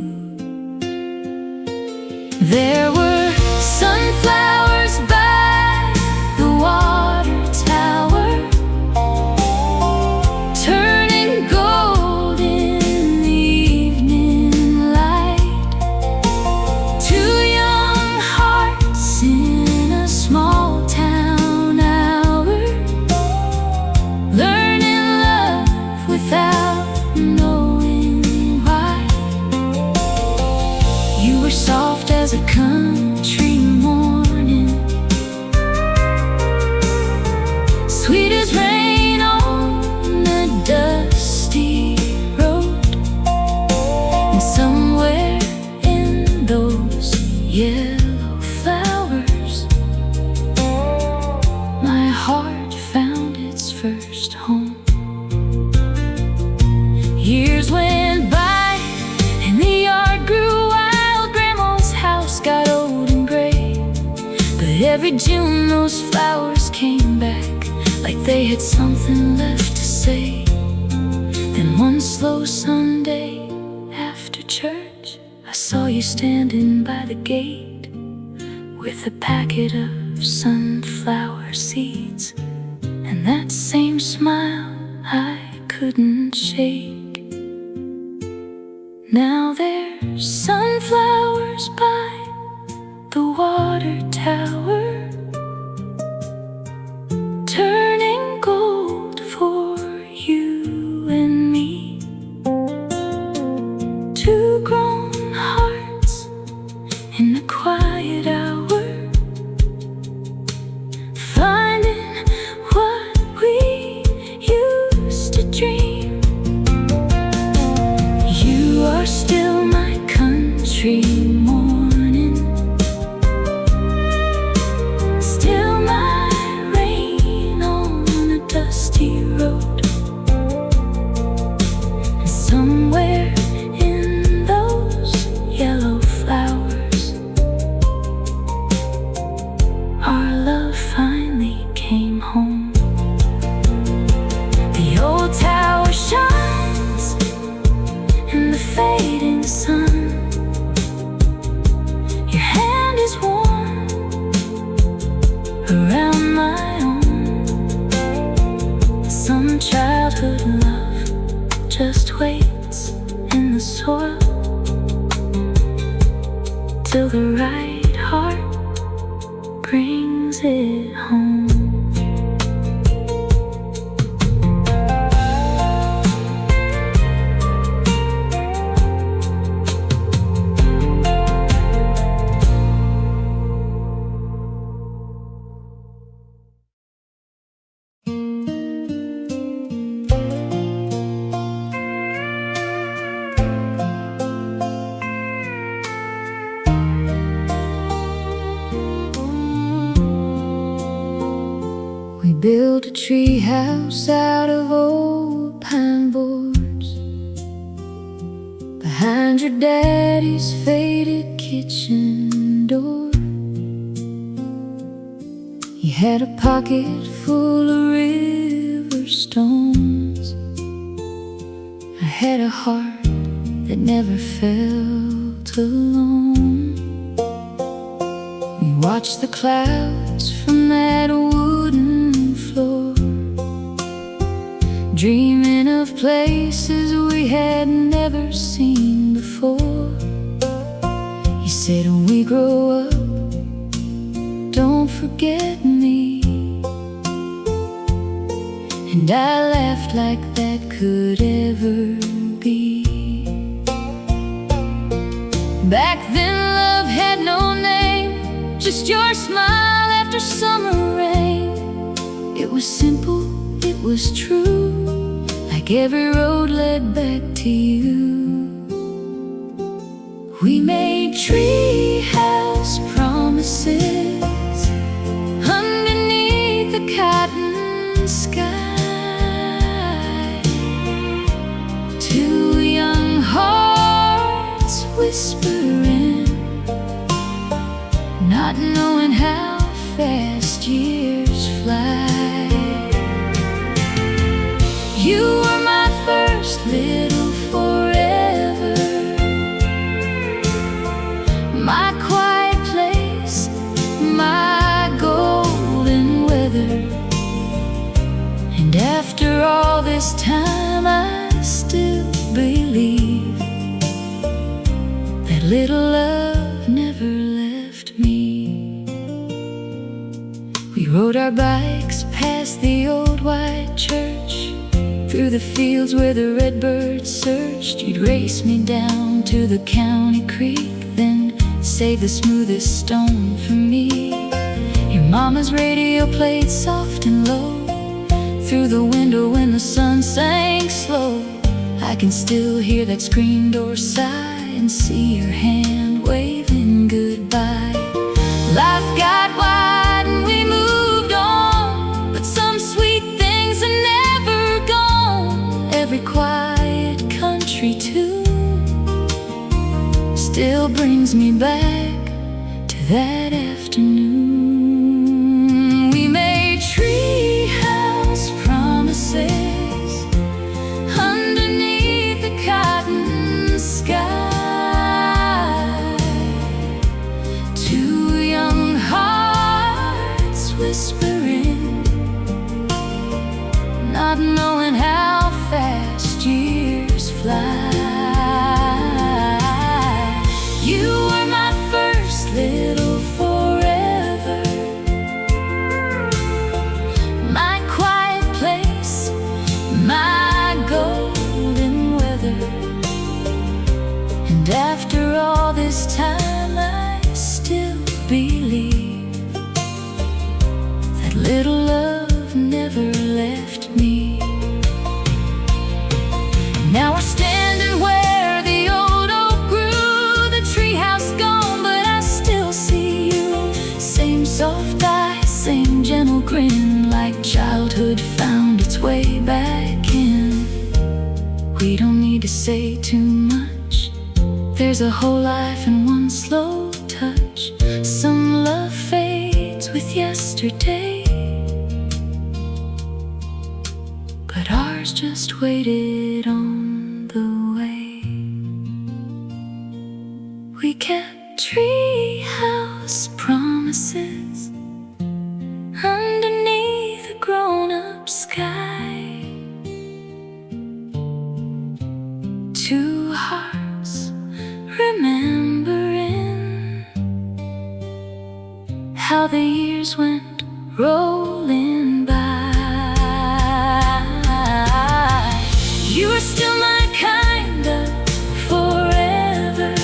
There were sunflowers by the water tower, turning gold in the evening light. Two young hearts in a small town hour, learning love without knowing why. You were soft as a country morning, sweet as rain on a dusty road. And somewhere in those yellow flowers, my heart found its first home. Years went by and the yard grew wild. Grandma's house got old and gray, but every June those flowers came back like they had something left to say. Then one slow Sunday after church, I saw you standing by the gate with a packet of sunflower seeds, and that same smile I couldn't shake. Now there's sunflowers by the water tower, turning gold for you and me. Two grown hearts in a quiet hour, finding what we used to dream. You are still my country morning, still my rain on a dusty road. And somewhere in those yellow flowers, our love finally came home. The old tower shines in the fading sun. Your hand is warm around my own. Some childhood love just waits in the soil till the right heart brings it home. Built a tree house out of old pine boards behind your daddy's faded kitchen door. He had a pocket full of river stones. I had a heart that never felt alone. We watch the clouds from that wooden floor, dreaming of places we had never seen before. He said, when we grow up, don't forget me. And I laughed like that could ever be. Back then love had no name, just your smile after summer rain. It was simple, it was true, like every road led back to you. We made treehouse promises underneath the cotton sky. Two young hearts whispering, not knowing how fast years fly. You were my first little forever, my quiet place, my golden weather. And after all this time, I still believe that little love never left me. We rode our bikes past the old white church, through the fields where the redbirds searched. You'd race me down to the county creek, then save the smoothest stone for me. Your mama's radio played soft and low through the window when the sun sank slow. I can still hear that screen door sigh and see your hand waving goodbye. Life got wide and we moved on, but some sweet things are never gone. Every quiet country tune still brings me back to that afternoon. We made treehouse promises underneath the cotton sky. Two young hearts whispering, not knowing how fast years fly. You were my first little forever, my quiet place, my golden weather. And after all this time, I still believe that little love never left me. Now we're standing where the old oak grew, the treehouse gone, but I still see you. Same soft eyes, same gentle grin, like childhood found its way back in. We don't need to say too much, there's a whole life in one slow touch. Some love fades with yesterday, but ours just waited on the way. We kept treehouse promises underneath a grown-up sky. Two hearts remembering how the years went rolling by. You are still my kind of forever,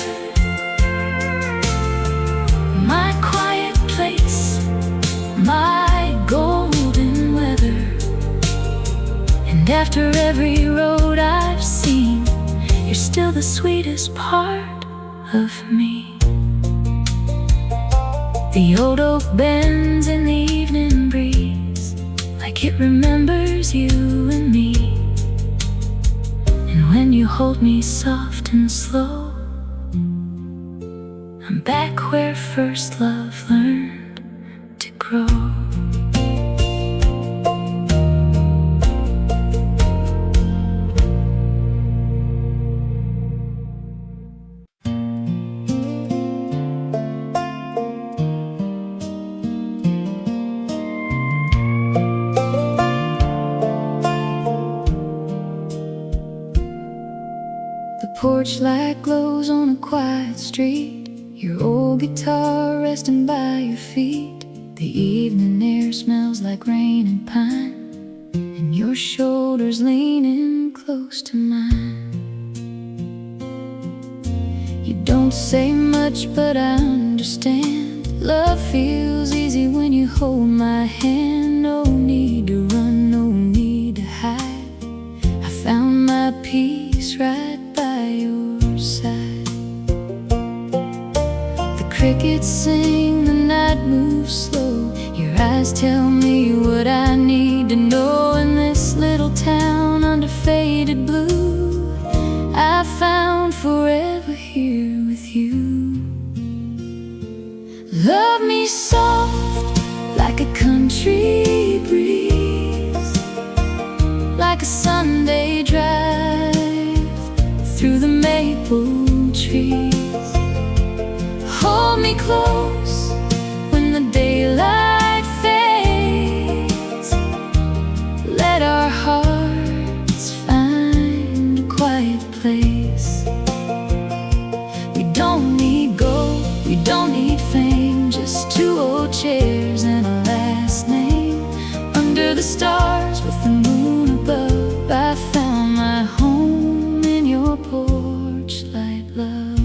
my quiet place, my golden weather. And after every road I've seen, you're still the sweetest part of me. The old oak bends in the evening breeze, like it remembers you and me. And when you hold me soft and slow, I'm back where first love learned to grow. porch light glows on a quiet street, your old guitar resting by your feet. The evening air smells like rain and pine, and your shoulders leaning close to mine. You don't say much, but I understand. Love feels easy when you hold my hand. No need to run, no need to hide. I found my peace right by your side. The crickets sing, the night moves slow. Your eyes tell me what I need to know. In this little town under faded blue, I found forever here with you. Love me soft, like a country breeze, like a Sunday drive through the maple trees. Hold me close when the daylight fades. Let our hearts find a quiet place. We don't need gold, we don't need fame, just two old chairs and a last name. Under the stars with the moon above, I found my home in your porch light, love.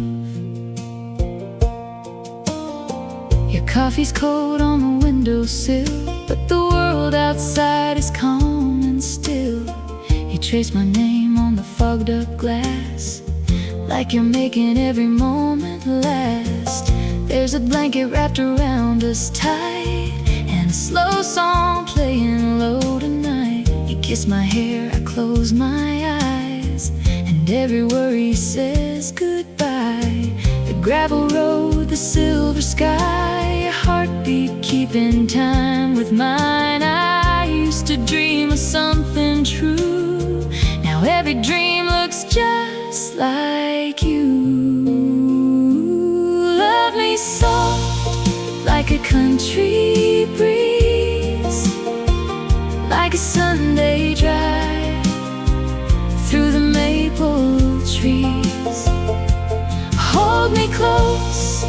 Your coffee's cold on the windowsill, but the world outside is calm and still. You trace my name on the fogged up glass, like you're making every moment last. There's a blanket wrapped around us tight, and a slow song playing low tonight. You kiss my hair, I close my eyes, and every worry says goodbye. The gravel road, the silver sky, your heartbeat keeping time with mine. I used to dream of something true, now every dream looks just like you. Love me soft, like a country breeze, like a Sunday drive through the maple trees. Hold me close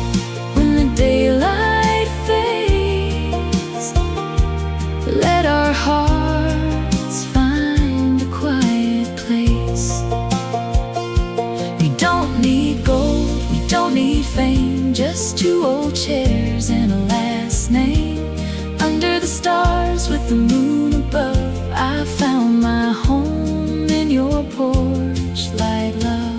when the daylight fades. Let our hearts find a quiet place. We don't need gold, we don't need fame, just two old chairs and a last name. Under the stars with the moon above, I found my home in your porch light, love.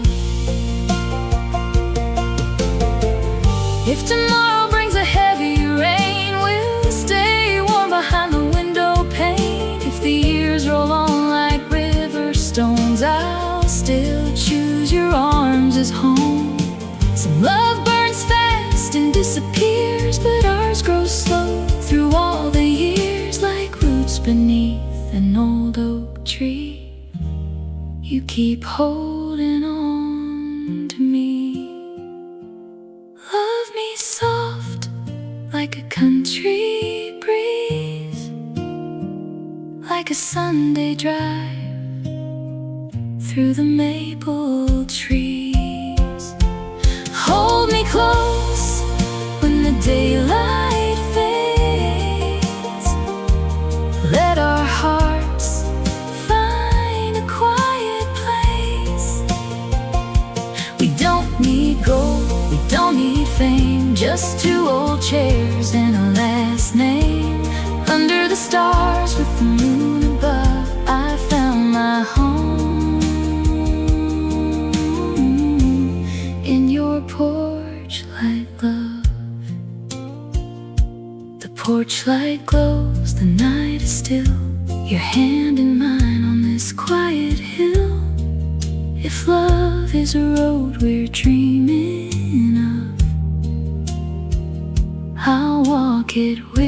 If tomorrow brings a heavy rain, we'll stay warm behind the window pane. If the years roll on like river stones, I'll still choose your arms as home. Some love burns fast and disappears, but ours grows slow through all the years, like roots beneath an old oak tree. You keep holding on to me. Love me soft, like a country breeze, like a Sunday drive through the maple trees. Hold me close when the daylight fades. Let our hearts find a quiet place. We don't need gold, we don't need fame, just two old chairs and a last name. Under the stars with the moon above, I found my home in your porch light, love. The porch light glows, the night is still, your hand in mine on this quiet hill. If love is a road we're dreaming of, I'll walk it with